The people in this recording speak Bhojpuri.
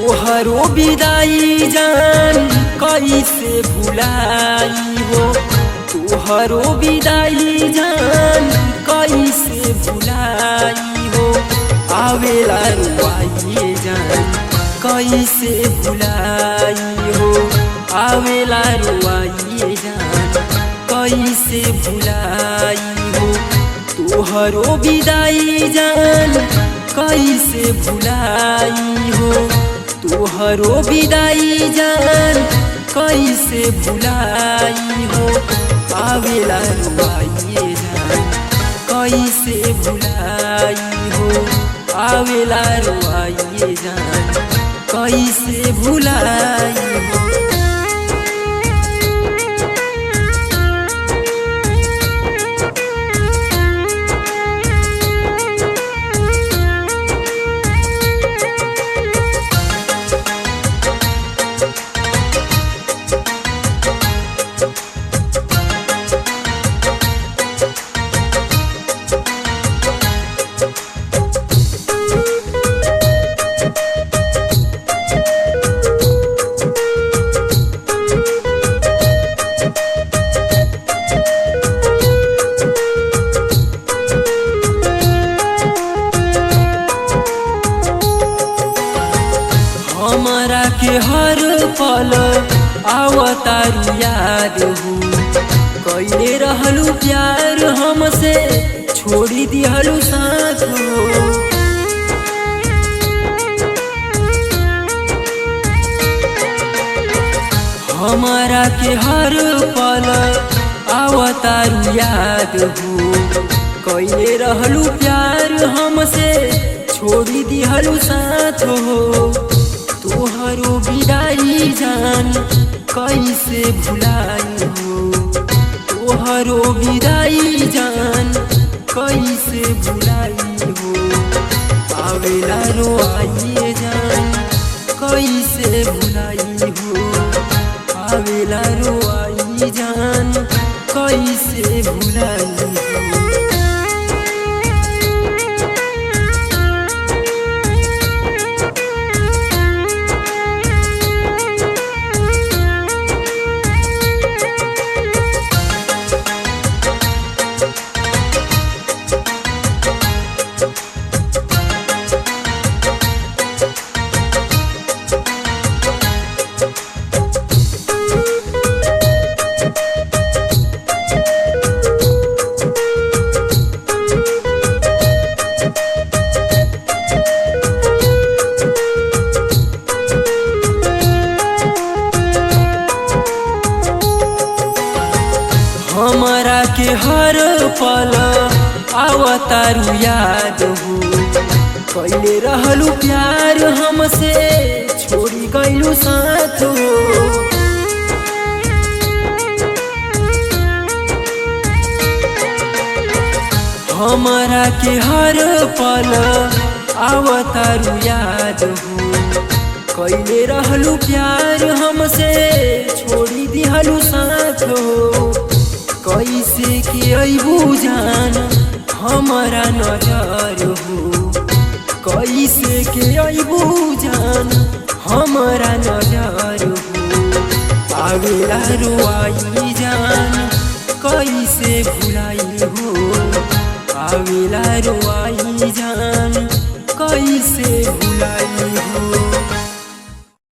तोहरो विदाई जान कैसे भुलाई हो, तोहरो विदाई जान कैसे भुलाई हो। आवेला रुआइए जान कैसे भुलाई हो, आवेला रुआइए जान कैसे भुलाई हो। तोहरो विदाई जान कैसे भुलाई हो, तोहरो विदाई जान कैसे भुलाई हो। आवेला रुआइए जान कैसे भुलाई हो, आवेला रुआइए जान कैसे भुलाई हो। हमारा के हर पल आवतारू याद हो, कैले रहलू प्यार हमसे छोड़ी दिहलू साथ हो। हमारा के हर पल आवतारू याद हो, कैले रहलू प्यार हमसे छोड़ी दिहलू साथ हो। तोहरो विदाई जान कैसे भुलाई हो, तोहरो विदाई जान कैसे भुलाई हो। आवेला रुआइए जान कैसे भुलाई हो, आवेला रुआइए जान कैसे भुलाई हो। हमारा के हर पल आवतारू याद हो, कैले रहलू प्यार हमसे छोड़ी गइलू साथ हो। हमारा के हर पल आवतारू याद हो, कैले रहलू प्यार हमसे छोड़ी दिहलू साथ हो। कैसे के अइबू जान हमारा नजर हो, कैसे के अइबू जान हमारा नजर हो। आवेला रुआई जान